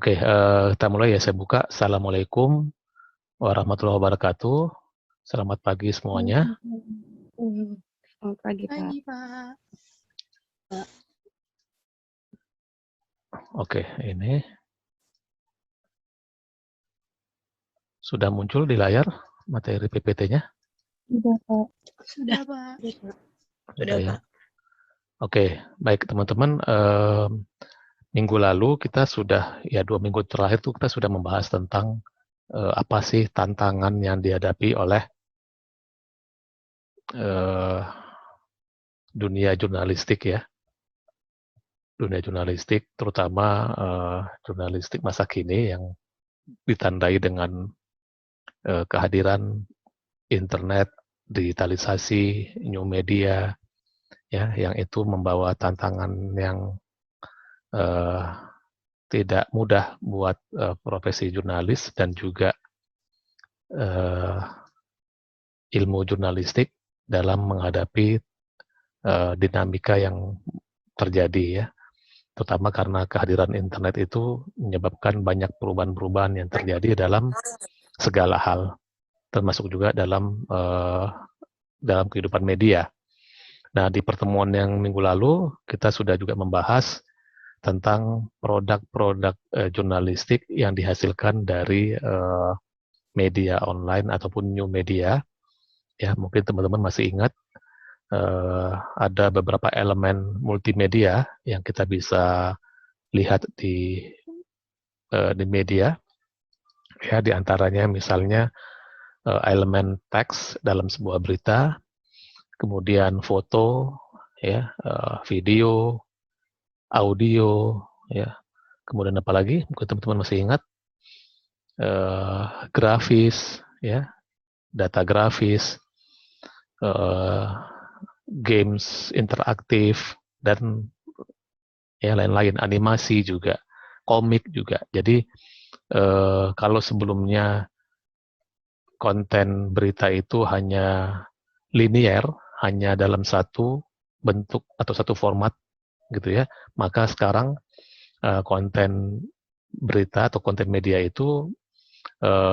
Oke, kita mulai ya. Saya buka. Assalamualaikum warahmatullahi wabarakatuh. Selamat pagi semuanya. Selamat pagi, Pak. Oke, ini sudah muncul di layar materi PPT-nya? Sudah, Pak. Sudah, Pak. Sudah ya. Oke, baik teman-teman. Minggu lalu kita sudah, 2 minggu terakhir itu kita sudah membahas tentang apa sih tantangan yang dihadapi oleh dunia jurnalistik ya. Dunia jurnalistik, terutama jurnalistik masa kini yang ditandai dengan kehadiran internet, digitalisasi, new media, ya, yang itu membawa tantangan yang tidak mudah buat profesi jurnalis dan juga ilmu jurnalistik dalam menghadapi dinamika yang terjadi ya. Terutama karena kehadiran internet itu menyebabkan banyak perubahan-perubahan yang terjadi dalam segala hal, termasuk juga dalam kehidupan media. Nah, di pertemuan yang minggu lalu kita sudah juga membahas tentang produk-produk jurnalistik yang dihasilkan dari media online ataupun new media. Ya, mungkin teman-teman masih ingat ada beberapa elemen multimedia yang kita bisa lihat di media. Ya, di antaranya misalnya elemen teks dalam sebuah berita, kemudian foto, ya, video, audio, ya, kemudian apa lagi? Mungkin teman-teman masih ingat grafis, ya, data grafis, games interaktif dan ya lain-lain, animasi juga, komik juga. Jadi kalau sebelumnya konten berita itu hanya linier, hanya dalam satu bentuk atau satu format gitu ya, maka sekarang konten berita atau konten media itu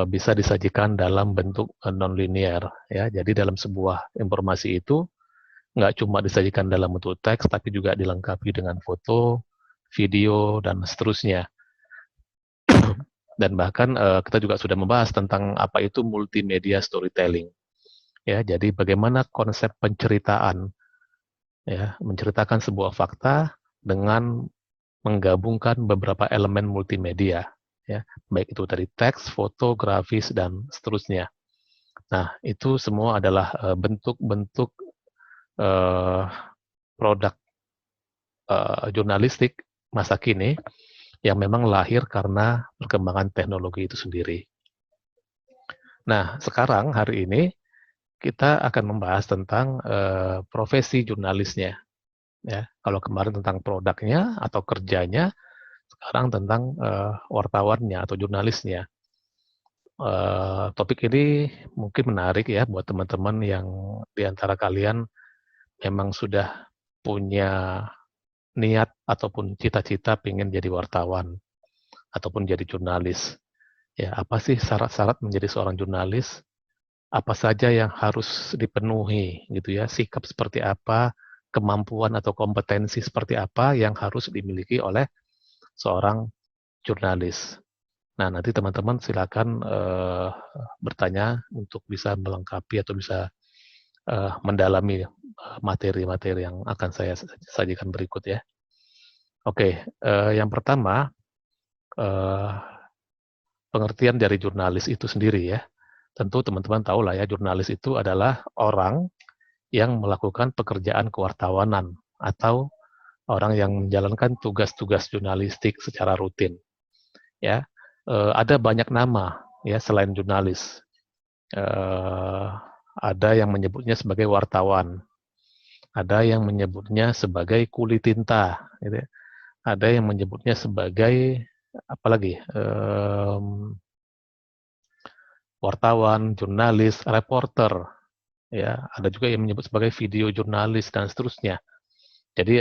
bisa disajikan dalam bentuk non-linear ya. Jadi dalam sebuah informasi itu nggak cuma disajikan dalam bentuk teks, tapi juga dilengkapi dengan foto, video, dan seterusnya. Dan bahkan kita juga sudah membahas tentang apa itu multimedia storytelling. Ya, jadi bagaimana konsep penceritaan, ya, menceritakan sebuah fakta dengan menggabungkan beberapa elemen multimedia, ya, baik itu dari teks, foto, grafis, dan seterusnya. Nah, itu semua adalah bentuk-bentuk produk jurnalistik masa kini yang memang lahir karena perkembangan teknologi itu sendiri. Nah, sekarang hari ini kita akan membahas tentang profesi jurnalisnya. Ya, kalau kemarin tentang produknya atau kerjanya, sekarang tentang wartawannya atau jurnalisnya. Topik ini mungkin menarik ya buat teman-teman yang di antara kalian memang sudah punya niat ataupun cita-cita pengen jadi wartawan ataupun jadi jurnalis. Ya, apa sih syarat-syarat menjadi seorang jurnalis? Apa saja yang harus dipenuhi gitu ya? Sikap seperti apa, kemampuan atau kompetensi seperti apa yang harus dimiliki oleh seorang jurnalis. Nah, nanti teman-teman silakan bertanya untuk bisa melengkapi atau bisa mendalami materi-materi yang akan saya sajikan berikut ya. Oke, yang pertama, pengertian dari jurnalis itu sendiri ya. Tentu teman-teman tahu lah ya, jurnalis itu adalah orang yang melakukan pekerjaan kewartawanan atau orang yang menjalankan tugas-tugas jurnalistik secara rutin. Ya, ada banyak nama ya selain jurnalis. Ada yang menyebutnya sebagai wartawan, ada yang menyebutnya sebagai kuli tinta, gitu ya. Ada yang menyebutnya sebagai apalagi wartawan, jurnalis, reporter, ya. Ada juga yang menyebut sebagai video jurnalis dan seterusnya. Jadi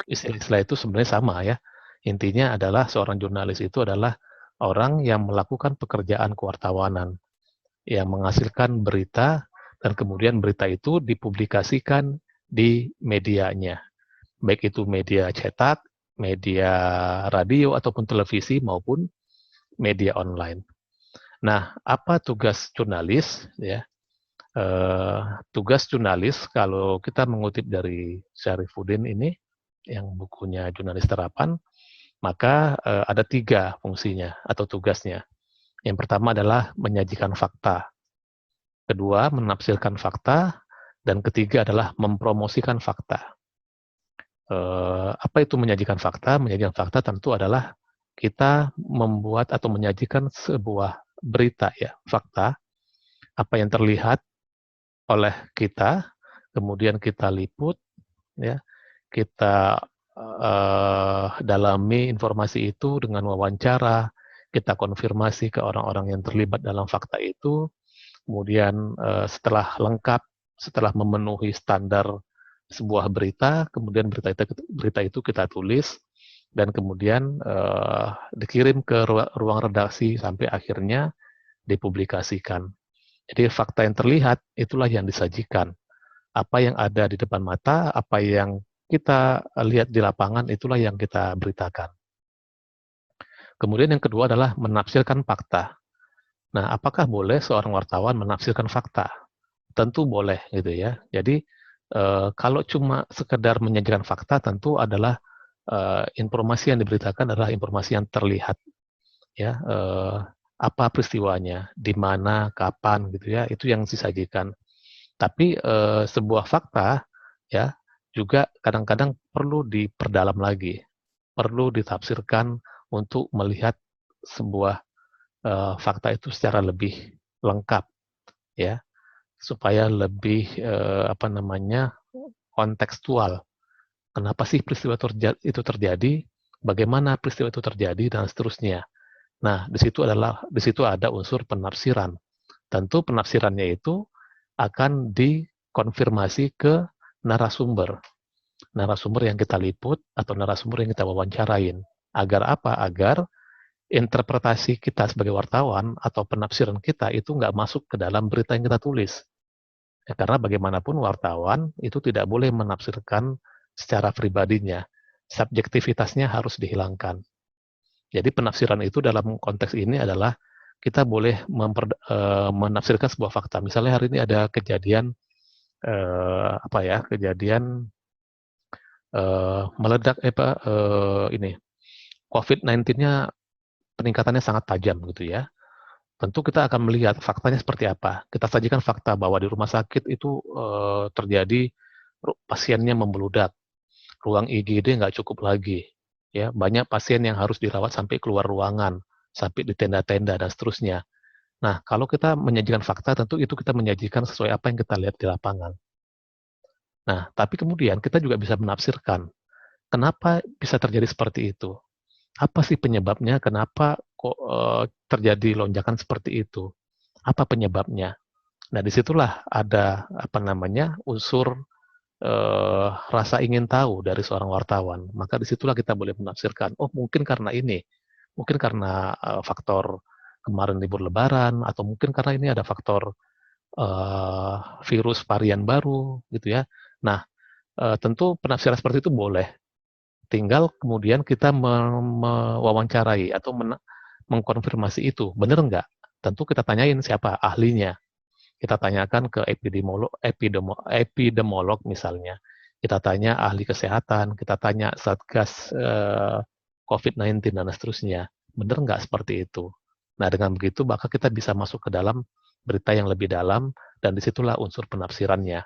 istilah-istilah itu sebenarnya sama ya. Intinya adalah seorang jurnalis itu adalah orang yang melakukan pekerjaan kewartawanan, yang menghasilkan berita dan kemudian berita itu dipublikasikan di medianya, baik itu media cetak, media radio ataupun televisi maupun media online. Nah, apa tugas jurnalis? Ya, tugas jurnalis kalau kita mengutip dari Syarifuddin ini, yang bukunya Jurnalis Terapan, maka ada 3 fungsinya atau tugasnya. Yang pertama adalah menyajikan fakta, kedua menafsirkan fakta, dan ketiga adalah mempromosikan fakta. Apa itu menyajikan fakta? Menyajikan fakta tentu adalah kita membuat atau menyajikan sebuah berita ya, fakta, apa yang terlihat oleh kita, kemudian kita liput, ya, kita dalami informasi itu dengan wawancara, kita konfirmasi ke orang-orang yang terlibat dalam fakta itu, kemudian setelah lengkap, setelah memenuhi standar sebuah berita, kemudian berita itu kita tulis, dan kemudian dikirim ke ruang redaksi sampai akhirnya dipublikasikan. Jadi fakta yang terlihat itulah yang disajikan. Apa yang ada di depan mata, apa yang kita lihat di lapangan itulah yang kita beritakan. Kemudian yang kedua adalah menafsirkan fakta. Nah, apakah boleh seorang wartawan menafsirkan fakta? Tentu boleh gitu ya. Jadi kalau cuma sekedar menyajikan fakta tentu adalah informasi yang diberitakan adalah informasi yang terlihat ya, apa peristiwanya, di mana, kapan gitu ya, itu yang disajikan. Tapi sebuah fakta ya juga kadang-kadang perlu diperdalam lagi, perlu ditafsirkan untuk melihat sebuah fakta itu secara lebih lengkap ya, supaya lebih apa namanya, kontekstual. Kenapa sih peristiwa itu terjadi? Bagaimana peristiwa itu terjadi dan seterusnya. Nah, di situ ada unsur penafsiran. Tentu penafsirannya itu akan dikonfirmasi ke narasumber. Narasumber yang kita liput atau narasumber yang kita wawancarain. Agar apa? Agar interpretasi kita sebagai wartawan atau penafsiran kita itu nggak masuk ke dalam berita yang kita tulis. Ya, karena bagaimanapun wartawan itu tidak boleh menafsirkan secara pribadinya. Subjektivitasnya harus dihilangkan. Jadi penafsiran itu dalam konteks ini adalah kita boleh menafsirkan sebuah fakta. Misalnya hari ini ada kejadian apa ya, kejadian meledak ini COVID-19-nya peningkatannya sangat tajam gitu ya. Tentu kita akan melihat faktanya seperti apa. Kita sajikan fakta bahwa di rumah sakit itu terjadi pasiennya membludak, ruang IGD nggak cukup lagi, ya banyak pasien yang harus dirawat sampai keluar ruangan, sampai di tenda-tenda dan seterusnya. Nah, kalau kita menyajikan fakta, tentu itu kita menyajikan sesuai apa yang kita lihat di lapangan. Nah, tapi kemudian kita juga bisa menafsirkan, kenapa bisa terjadi seperti itu? Apa sih penyebabnya? Kenapa kok terjadi lonjakan seperti itu? Apa penyebabnya? Nah, disitulah ada apa namanya unsur rasa ingin tahu dari seorang wartawan. Maka disitulah kita boleh menafsirkan, oh mungkin karena ini, mungkin karena faktor kemarin libur Lebaran, atau mungkin karena ini ada faktor virus varian baru, gitu ya. Nah, tentu penafsiran seperti itu boleh. Tinggal kemudian kita mewawancarai atau mengkonfirmasi itu, benar nggak? Tentu kita tanyain siapa ahlinya. Kita tanyakan ke epidemiolog misalnya. Kita tanya ahli kesehatan, kita tanya Satgas COVID-19 dan seterusnya. Benar nggak seperti itu? Nah, dengan begitu maka kita bisa masuk ke dalam berita yang lebih dalam, dan disitulah unsur penafsirannya.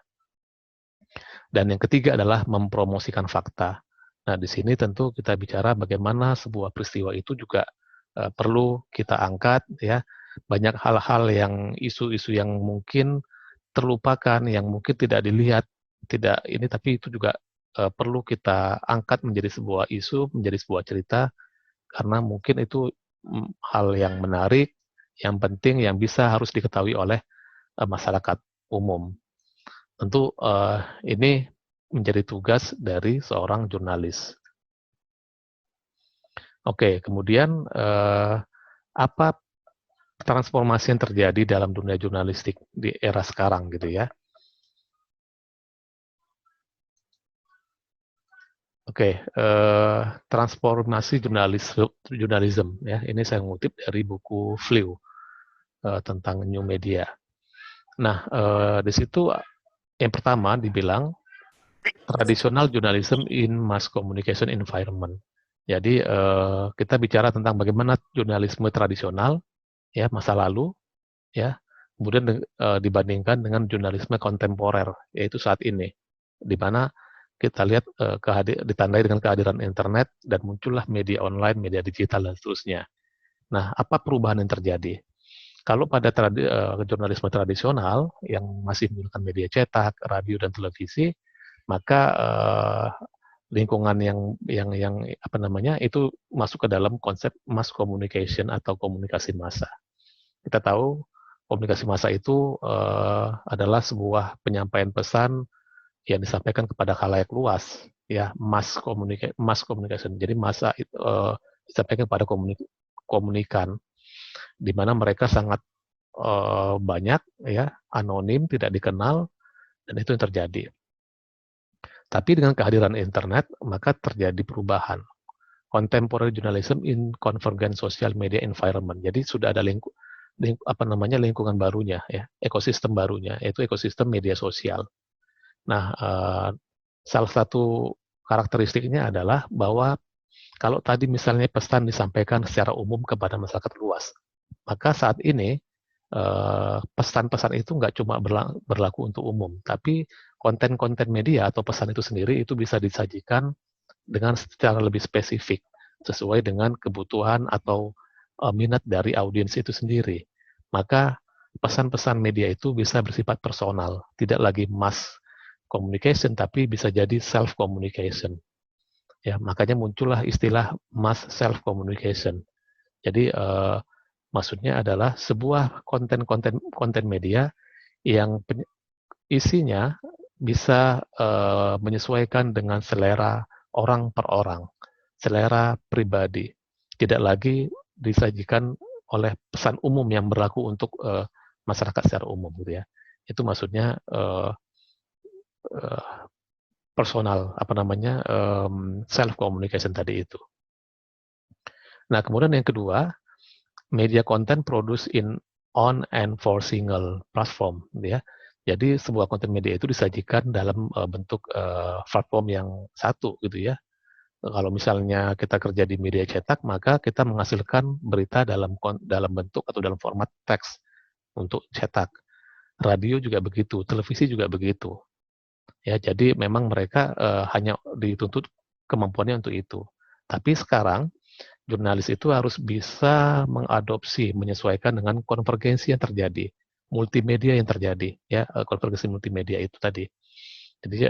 Dan yang ketiga adalah mempromosikan fakta. Nah, di sini tentu kita bicara bagaimana sebuah peristiwa itu juga perlu kita angkat, ya. Banyak hal-hal yang isu-isu yang mungkin terlupakan, yang mungkin tidak dilihat, tidak ini, tapi itu juga perlu kita angkat menjadi sebuah isu, menjadi sebuah cerita, karena mungkin itu hal yang menarik, yang penting, yang bisa harus diketahui oleh masyarakat umum. Tentu ini menjadi tugas dari seorang jurnalis. Oke, kemudian apa transformasi yang terjadi dalam dunia jurnalistik di era sekarang gitu ya? Oke, transformasi jurnalism ya. Ini saya ngutip dari buku Flew tentang new media. Nah, di situ yang pertama dibilang traditional journalism in mass communication environment. Jadi kita bicara tentang bagaimana jurnalisme tradisional ya masa lalu ya, kemudian dibandingkan dengan jurnalisme kontemporer yaitu saat ini, di mana kita lihat ditandai dengan kehadiran internet dan muncullah media online, media digital dan seterusnya. Nah, apa perubahan yang terjadi? Kalau pada jurnalisme tradisional yang masih menggunakan media cetak, radio dan televisi, maka lingkungan yang apa namanya itu masuk ke dalam konsep mass communication atau komunikasi massa. Kita tahu komunikasi massa itu adalah sebuah penyampaian pesan yang disampaikan kepada khalayak luas, ya mass communication. Jadi massa itu disampaikan kepada komunikan, di mana mereka sangat banyak, ya anonim, tidak dikenal, dan itu yang terjadi. Tapi dengan kehadiran internet, maka terjadi perubahan. Contemporary journalism in convergent social media environment. Jadi sudah ada lingkungan barunya, ya, ekosistem barunya, yaitu ekosistem media sosial. Nah, salah satu karakteristiknya adalah bahwa kalau tadi misalnya pesan disampaikan secara umum kepada masyarakat luas, maka saat ini pesan-pesan itu nggak cuma berlaku untuk umum, tapi konten-konten media atau pesan itu sendiri itu bisa disajikan dengan secara lebih spesifik, sesuai dengan kebutuhan atau minat dari audiens itu sendiri. Maka pesan-pesan media itu bisa bersifat personal, tidak lagi mass communication, tapi bisa jadi self communication. Ya, makanya muncullah istilah mass self communication. Jadi maksudnya adalah sebuah konten media yang isinya bisa menyesuaikan dengan selera orang per orang, selera pribadi. Tidak lagi disajikan oleh pesan umum yang berlaku untuk masyarakat secara umum, gitu ya. Itu maksudnya personal, apa namanya, self communication tadi itu. Nah, kemudian yang kedua, media content produced on and for single platform, gitu ya. Jadi sebuah konten media itu disajikan dalam bentuk platform yang satu, gitu ya. Kalau misalnya kita kerja di media cetak, maka kita menghasilkan berita dalam bentuk atau dalam format teks untuk cetak. Radio juga begitu, televisi juga begitu. Ya, jadi memang mereka hanya dituntut kemampuannya untuk itu. Tapi sekarang jurnalis itu harus bisa mengadopsi, menyesuaikan dengan konvergensi yang terjadi, multimedia yang terjadi, ya konvergensi multimedia itu tadi. Jadi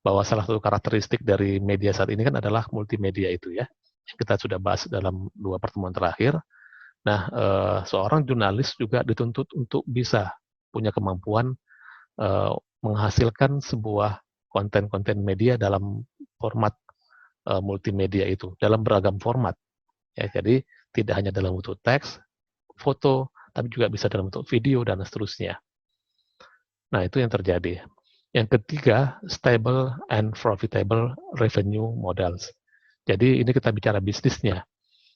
bahwa salah satu karakteristik dari media saat ini kan adalah multimedia itu ya, yang kita sudah bahas dalam 2 pertemuan terakhir. Nah, seorang jurnalis juga dituntut untuk bisa punya kemampuan menghasilkan sebuah konten-konten media dalam format multimedia itu, dalam beragam format. Ya, jadi tidak hanya dalam bentuk teks, foto, tapi juga bisa dalam bentuk video dan seterusnya. Nah, itu yang terjadi. Yang ketiga, stable and profitable revenue models. Jadi ini kita bicara bisnisnya.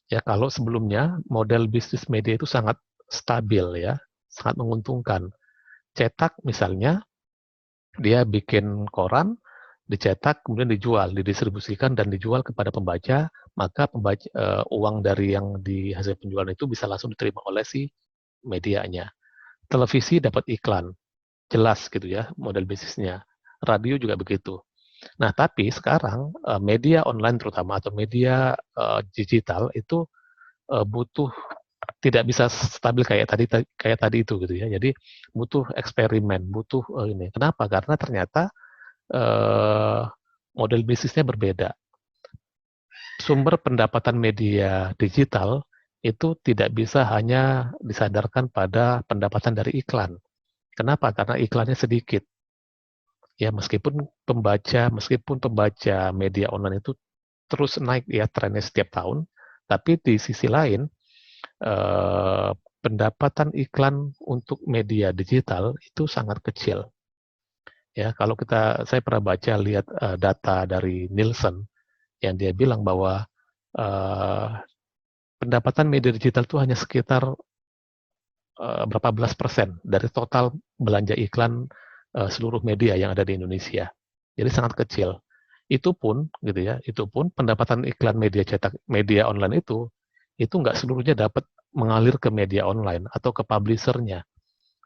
Ya, kalau sebelumnya model bisnis media itu sangat stabil ya, sangat menguntungkan. Cetak misalnya, dia bikin koran, dicetak, kemudian dijual, didistribusikan dan dijual kepada pembaca, maka uang dari yang di hasil penjualan itu bisa langsung diterima oleh si medianya. Televisi dapat iklan, jelas gitu ya model bisnisnya. Radio juga begitu. Nah, tapi sekarang media online terutama atau media digital itu butuh tidak bisa stabil kayak tadi itu gitu ya. Jadi butuh eksperimen, butuh ini. Kenapa? Karena ternyata model bisnisnya berbeda. Sumber pendapatan media digital itu tidak bisa hanya disandarkan pada pendapatan dari iklan. Kenapa? Karena iklannya sedikit. Ya, meskipun pembaca media online itu terus naik ya trennya setiap tahun, tapi di sisi lain pendapatan iklan untuk media digital itu sangat kecil. Ya, kalau saya pernah lihat data dari Nielsen yang dia bilang bahwa pendapatan media digital itu hanya sekitar berapa belas persen dari total belanja iklan seluruh media yang ada di Indonesia. Jadi sangat kecil. Itu pun gitu ya, itu pun pendapatan iklan media cetak, media online itu nggak seluruhnya dapat mengalir ke media online atau ke publishernya.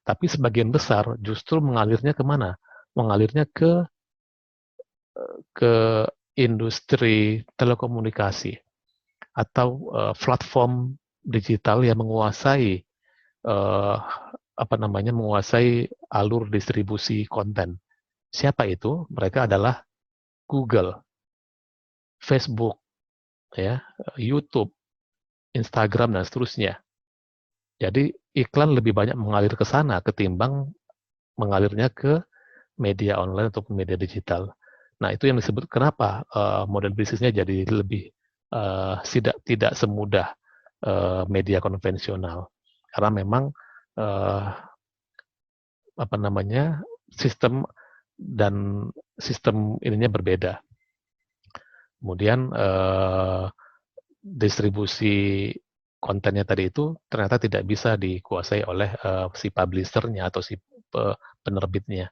Tapi sebagian besar justru mengalirnya kemana? Mengalirnya ke industri telekomunikasi atau platform digital yang menguasai menguasai alur distribusi konten. Siapa itu? Mereka adalah Google, Facebook, ya, YouTube, Instagram dan seterusnya. Jadi iklan lebih banyak mengalir ke sana ketimbang mengalirnya ke media online ataupun media digital. Nah, itu yang disebut kenapa model bisnisnya jadi lebih tidak semudah media konvensional. Karena memang sistem dan sistem ininya berbeda. Kemudian distribusi kontennya tadi itu ternyata tidak bisa dikuasai oleh si publishernya atau si penerbitnya.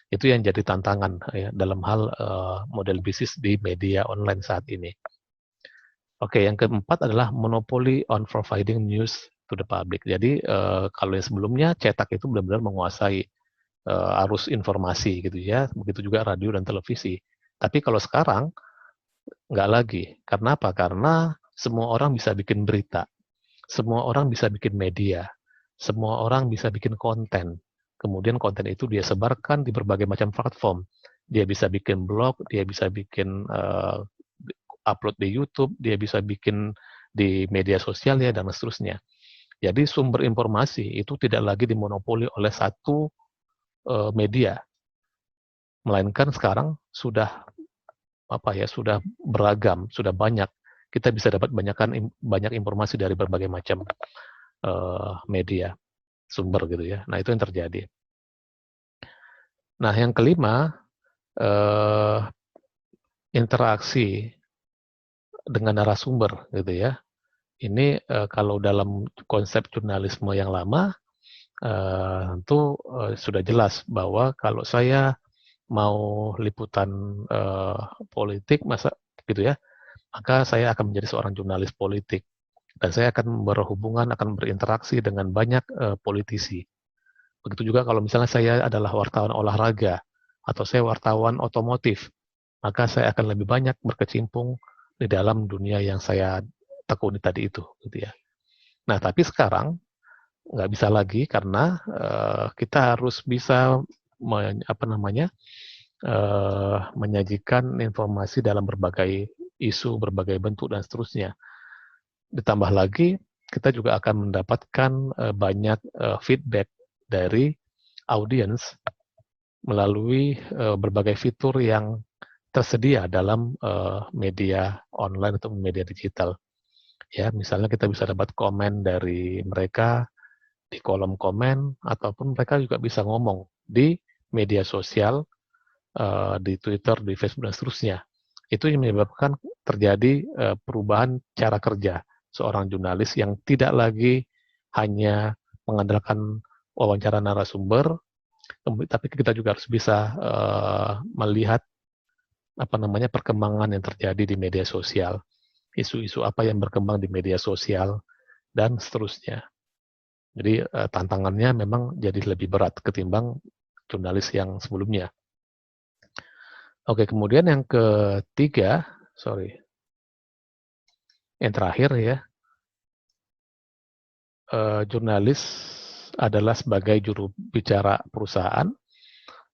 Itu yang jadi tantangan ya, dalam hal model bisnis di media online saat ini. Oke, yang keempat adalah monopoly on providing news to the public. Jadi kalau yang sebelumnya cetak itu benar-benar menguasai arus informasi gitu ya, begitu juga radio dan televisi. Tapi kalau sekarang nggak lagi. Karena apa? Karena semua orang bisa bikin berita, semua orang bisa bikin media, semua orang bisa bikin konten. Kemudian konten itu dia sebarkan di berbagai macam platform. Dia bisa bikin blog, dia bisa bikin upload di YouTube, dia bisa bikin di media sosial ya dan seterusnya. Jadi sumber informasi itu tidak lagi dimonopoli oleh satu media, melainkan sekarang sudah sudah beragam, sudah banyak. Kita bisa dapat banyak informasi dari berbagai macam media sumber gitu ya. Nah, itu yang terjadi. Nah, yang kelima, interaksi dengan narasumber gitu ya. Ini kalau dalam konsep jurnalisme yang lama tentu sudah jelas bahwa kalau saya mau liputan politik gitu ya, maka saya akan menjadi seorang jurnalis politik dan saya akan berhubungan, akan berinteraksi dengan banyak politisi. Begitu juga kalau misalnya saya adalah wartawan olahraga atau saya wartawan otomotif, maka saya akan lebih banyak berkecimpung di dalam dunia yang saya tekuni tadi itu, gitu ya. Nah, tapi sekarang nggak bisa lagi karena kita harus bisa menyajikan informasi dalam berbagai isu, berbagai bentuk dan seterusnya. Ditambah lagi, kita juga akan mendapatkan banyak feedback dari audiens melalui berbagai fitur yang tersedia dalam media online atau media digital. Ya, misalnya kita bisa dapat komen dari mereka di kolom komen, ataupun mereka juga bisa ngomong di media sosial, di Twitter, di Facebook, dan seterusnya. Itu yang menyebabkan terjadi perubahan cara kerja seorang jurnalis yang tidak lagi hanya mengandalkan wawancara narasumber, tapi kita juga harus bisa melihat perkembangan yang terjadi di media sosial, isu-isu apa yang berkembang di media sosial, dan seterusnya. Jadi tantangannya memang jadi lebih berat ketimbang jurnalis yang sebelumnya. Oke, kemudian yang ketiga, yang terakhir ya, jurnalis adalah sebagai juru bicara perusahaan.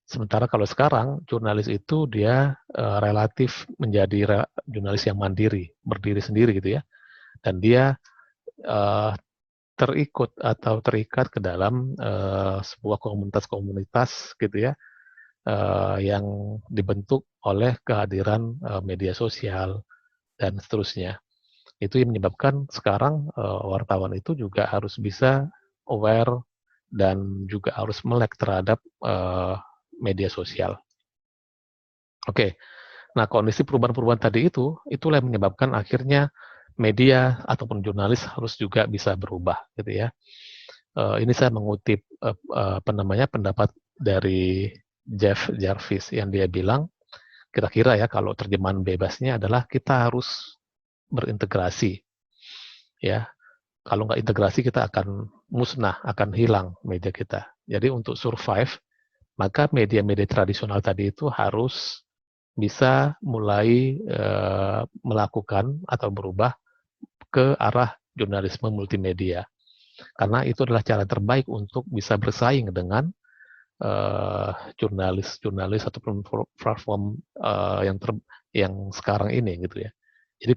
Sementara kalau sekarang jurnalis itu dia relatif menjadi jurnalis yang mandiri, berdiri sendiri gitu ya, dan dia terikut atau terikat ke dalam sebuah komunitas-komunitas gitu ya, yang dibentuk oleh kehadiran media sosial, dan seterusnya. Itu yang menyebabkan sekarang wartawan itu juga harus bisa aware dan juga harus melek terhadap media sosial. Oke, nah kondisi perubahan-perubahan tadi itulah yang menyebabkan akhirnya media ataupun jurnalis harus juga bisa berubah, gitu ya. Ini saya mengutip pendapat dari Jeff Jarvis yang dia bilang, kira-kira ya kalau terjemahan bebasnya adalah kita harus berintegrasi, ya. Kalau nggak integrasi kita akan musnah, akan hilang media kita. Jadi untuk survive, maka media-media tradisional tadi itu harus bisa mulai melakukan atau berubah ke arah jurnalisme multimedia. Karena itu adalah cara terbaik untuk bisa bersaing dengan jurnalis ataupun platform yang sekarang ini gitu ya. Jadi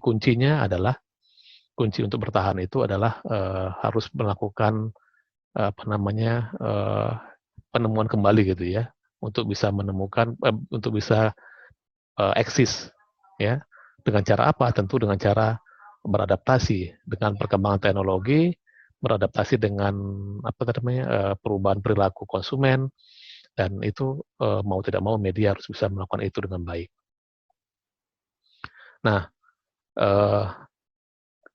kunci untuk bertahan itu adalah harus melakukan penemuan kembali gitu ya, untuk bisa menemukan untuk bisa eksis ya. Dengan cara apa? Tentu dengan cara beradaptasi dengan perkembangan teknologi, beradaptasi dengan perubahan perilaku konsumen, dan itu mau tidak mau media harus bisa melakukan itu dengan baik. Nah,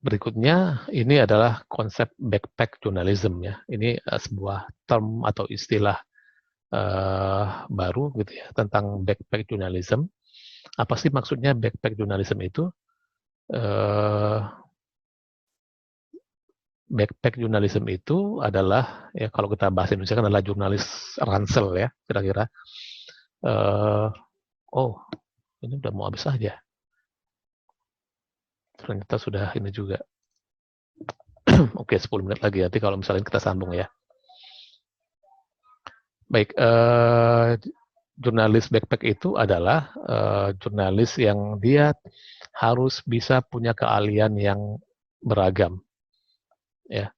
berikutnya ini adalah konsep backpack journalism ya. Ini sebuah term atau istilah baru gitu ya tentang backpack journalism. Apa sih maksudnya backpack journalism itu? Backpack journalism itu adalah ya kalau kita bahas Indonesia kan adalah jurnalis ransel ya kira-kira. Oh, ini udah mau habis aja. Ternyata sudah ini juga. Oke, 10 menit lagi nanti kalau misalnya kita sambung ya. Baik, jurnalis backpack itu adalah jurnalis yang dia harus bisa punya keahlian yang beragam. Ya.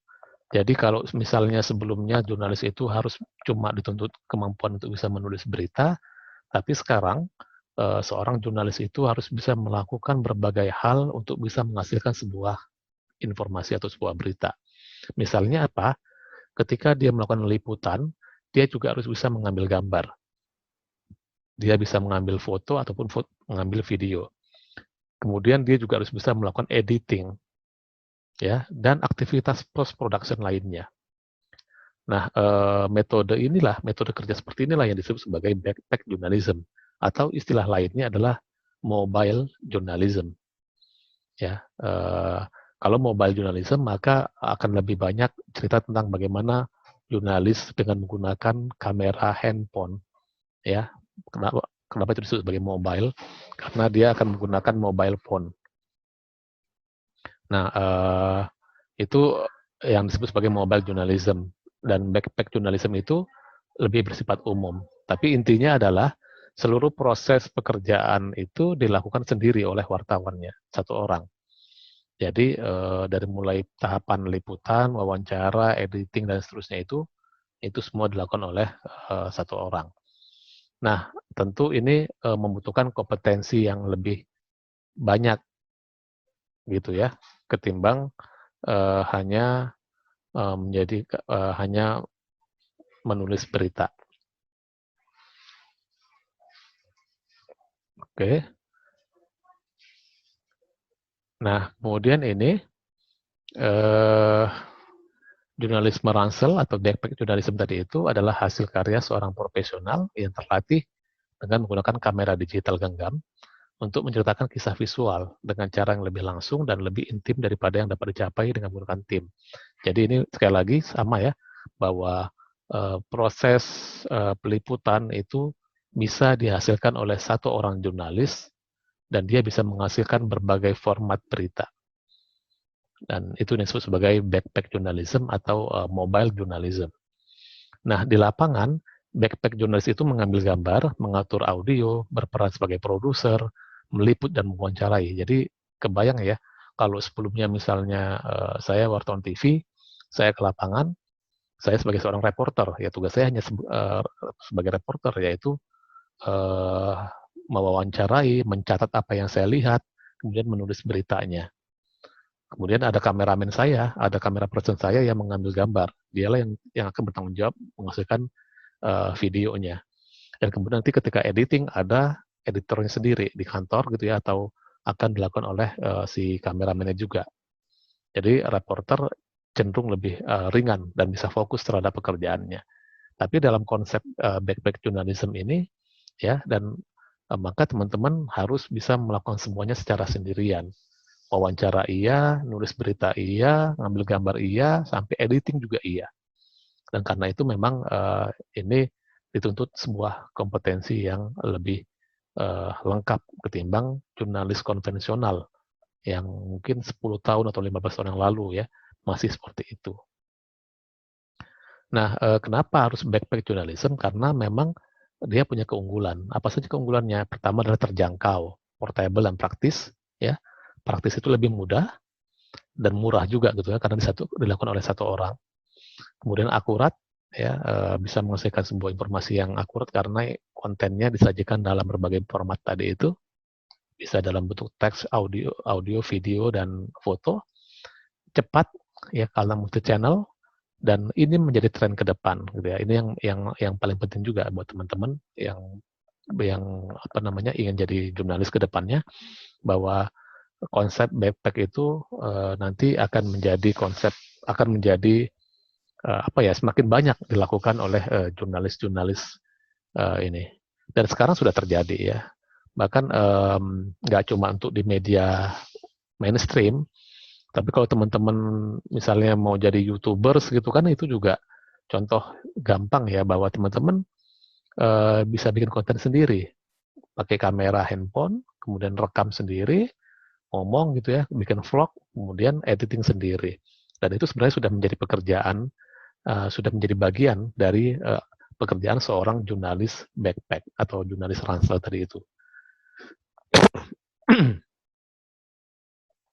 Jadi kalau misalnya sebelumnya jurnalis itu harus cuma dituntut kemampuan untuk bisa menulis berita, tapi sekarang seorang jurnalis itu harus bisa melakukan berbagai hal untuk bisa menghasilkan sebuah informasi atau sebuah berita. Misalnya apa? Ketika dia melakukan liputan, dia juga harus bisa mengambil gambar. Dia bisa mengambil foto ataupun mengambil video. Kemudian dia juga harus bisa melakukan editing, ya, dan aktivitas post production lainnya. Nah, metode kerja seperti inilah yang disebut sebagai backpack journalism, atau istilah lainnya adalah mobile journalism. Ya, kalau mobile journalism maka akan lebih banyak cerita tentang bagaimana jurnalis dengan menggunakan kamera handphone. Ya, kenapa itu disebut sebagai mobile? Karena dia akan menggunakan mobile phone. Nah, itu yang disebut sebagai mobile journalism. Dan backpack journalism itu lebih bersifat umum. Tapi intinya adalah seluruh proses pekerjaan itu dilakukan sendiri oleh wartawannya, satu orang. Jadi dari mulai tahapan liputan, wawancara, editing, dan seterusnya itu semua dilakukan oleh satu orang. Nah, tentu ini membutuhkan kompetensi yang lebih banyak gitu ya, ketimbang hanya hanya menulis berita. Oke. Nah, kemudian ini jurnalisme ransel atau backpack journalism tadi itu adalah hasil karya seorang profesional yang terlatih dengan menggunakan kamera digital genggam untuk menceritakan kisah visual dengan cara yang lebih langsung dan lebih intim daripada yang dapat dicapai dengan menggunakan tim. Jadi ini sekali lagi sama ya, bahwa proses peliputan itu bisa dihasilkan oleh satu orang jurnalis dan dia bisa menghasilkan berbagai format berita. Dan itu disebut sebagai backpack journalism atau mobile journalism. Nah, di lapangan, backpack jurnalis itu mengambil gambar, mengatur audio, berperan sebagai produser, meliput dan mewawancarai. Jadi kebayang ya, kalau sebelumnya misalnya saya wartawan TV, saya ke lapangan, saya sebagai seorang reporter, ya tugas saya hanya sebagai reporter, yaitu mewawancarai, mencatat apa yang saya lihat, kemudian menulis beritanya. Kemudian ada kameramen saya, ada kamera person saya yang mengambil gambar. Dialah yang akan bertanggung jawab menghasilkan videonya. Dan kemudian nanti ketika editing ada editornya sendiri di kantor gitu ya, atau akan dilakukan oleh si kameramennya juga. Jadi reporter cenderung lebih ringan dan bisa fokus terhadap pekerjaannya. Tapi dalam konsep backpack journalism ini ya, dan maka teman-teman harus bisa melakukan semuanya secara sendirian. Wawancara iya, nulis berita iya, ngambil gambar iya, sampai editing juga iya. Dan karena itu memang ini dituntut sebuah kompetensi yang lebih lengkap ketimbang jurnalis konvensional yang mungkin 10 tahun atau 15 tahun yang lalu ya, masih seperti itu. Nah, kenapa harus backpack journalism? Karena memang dia punya keunggulan. Apa saja keunggulannya? Pertama adalah terjangkau, portable, dan praktis. Ya, praktis itu lebih mudah dan murah juga gitu ya, karena dilakukan oleh satu orang. Kemudian akurat, ya, bisa menghasilkan sebuah informasi yang akurat karena kontennya disajikan dalam berbagai format tadi itu, bisa dalam bentuk teks, audio, video, dan foto. Cepat, ya, karena multi channel, dan ini menjadi tren ke depan gitu ya. Ini yang paling penting juga buat teman-teman yang apa namanya ingin jadi jurnalis ke depannya, bahwa konsep backpack itu nanti akan menjadi apa ya, semakin banyak dilakukan oleh jurnalis-jurnalis ini. Dan sekarang sudah terjadi ya. Bahkan nggak cuma untuk di media mainstream, tapi kalau teman-teman misalnya mau jadi YouTubers gitu kan, itu juga contoh gampang ya, bahwa teman-teman bisa bikin konten sendiri, pakai kamera handphone, kemudian rekam sendiri, ngomong gitu ya, bikin vlog, kemudian editing sendiri. Dan itu sebenarnya sudah menjadi pekerjaan, sudah menjadi bagian dari pekerjaan seorang jurnalis backpack atau jurnalis ransel tadi itu.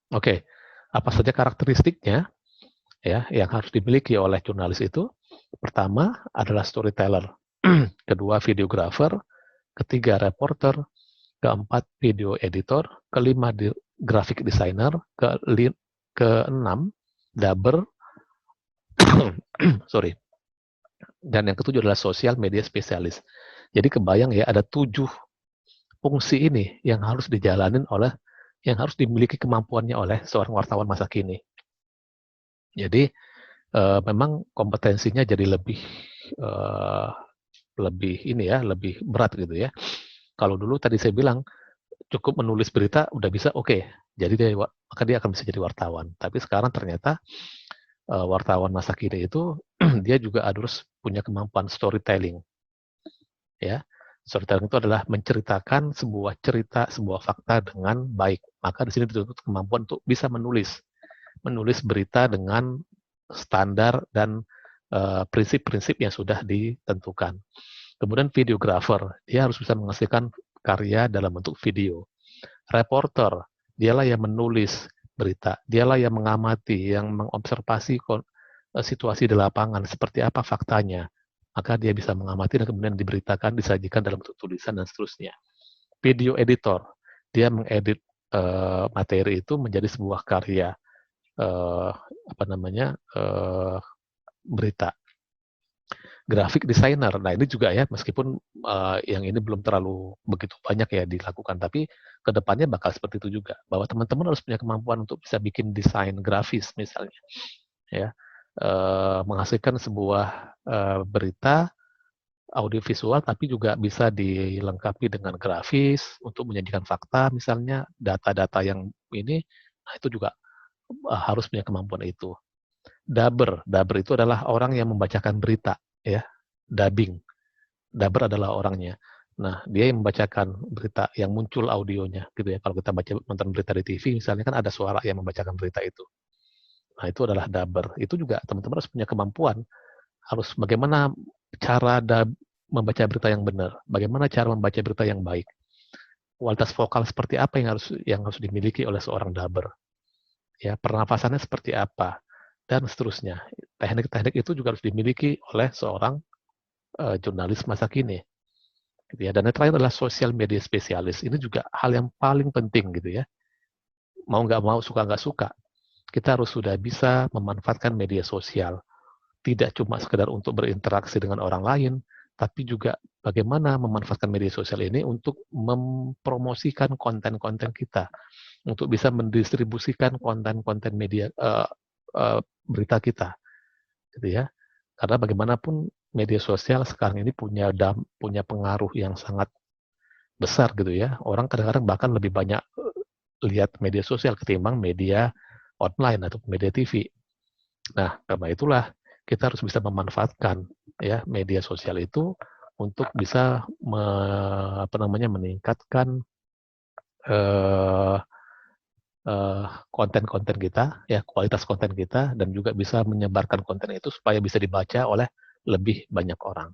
Oke, apa saja karakteristiknya ya yang harus dimiliki oleh jurnalis itu? Pertama adalah storyteller, kedua videographer, ketiga reporter, keempat video editor, kelima graphic designer, keenam dubber, sorry, dan yang ketujuh adalah social media spesialis. Jadi kebayang ya, ada 7 fungsi ini yang harus yang harus dimiliki kemampuannya oleh seorang wartawan masa kini. Jadi memang kompetensinya jadi lebih lebih berat gitu ya. Kalau dulu tadi saya bilang cukup menulis berita udah bisa, oke. Jadi maka dia akan bisa jadi wartawan. Tapi sekarang ternyata wartawan masa kini itu dia juga harus punya kemampuan storytelling. Ya. Storytelling itu adalah menceritakan sebuah cerita, sebuah fakta dengan baik. Maka di sini dituntut kemampuan untuk bisa menulis berita dengan standar dan prinsip-prinsip yang sudah ditentukan. Kemudian videographer, dia harus bisa menghasilkan karya dalam bentuk video. Reporter, dialah yang menulis berita, dialah yang mengamati, yang mengobservasi situasi di lapangan, seperti apa faktanya. Maka dia bisa mengamati dan kemudian diberitakan, disajikan dalam bentuk tulisan dan seterusnya. Video editor, dia mengedit materi itu menjadi sebuah karya berita. Graphic designer, nah ini juga ya, meskipun yang ini belum terlalu begitu banyak ya dilakukan, tapi kedepannya bakal seperti itu juga, bahwa teman-teman harus punya kemampuan untuk bisa bikin desain grafis misalnya, ya, menghasilkan sebuah berita audiovisual, tapi juga bisa dilengkapi dengan grafis untuk menyajikan fakta misalnya, data-data yang ini, nah itu juga harus punya kemampuan itu. Dubber itu adalah orang yang membacakan berita, ya, dubbing. Dubber adalah orangnya. Nah, dia yang membacakan berita yang muncul audionya, gitu ya. Kalau kita nonton berita di TV, misalnya kan ada suara yang membacakan berita itu. Nah, itu adalah dubber. Itu juga teman-teman harus punya kemampuan. Harus bagaimana cara membaca berita yang benar, bagaimana cara membaca berita yang baik. Kualitas vokal seperti apa yang harus dimiliki oleh seorang dubber. Ya, pernafasannya seperti apa, dan seterusnya. Teknik-teknik itu juga harus dimiliki oleh seorang jurnalis masa kini. Gitu ya. Dan yang terakhir adalah social media spesialis. Ini juga hal yang paling penting gitu ya. mau nggak mau, suka nggak suka, kita harus sudah bisa memanfaatkan media sosial. Tidak cuma sekedar untuk berinteraksi dengan orang lain, tapi juga bagaimana memanfaatkan media sosial ini untuk mempromosikan konten-konten kita, untuk bisa mendistribusikan konten-konten media berita kita, gitu ya. Karena bagaimanapun media sosial sekarang ini punya pengaruh yang sangat besar gitu ya. Orang kadang-kadang bahkan lebih banyak lihat media sosial ketimbang media online atau media TV. Nah, karena itulah kita harus bisa memanfaatkan ya media sosial itu untuk bisa meningkatkan konten-konten kita, ya kualitas konten kita, dan juga bisa menyebarkan konten itu supaya bisa dibaca oleh lebih banyak orang.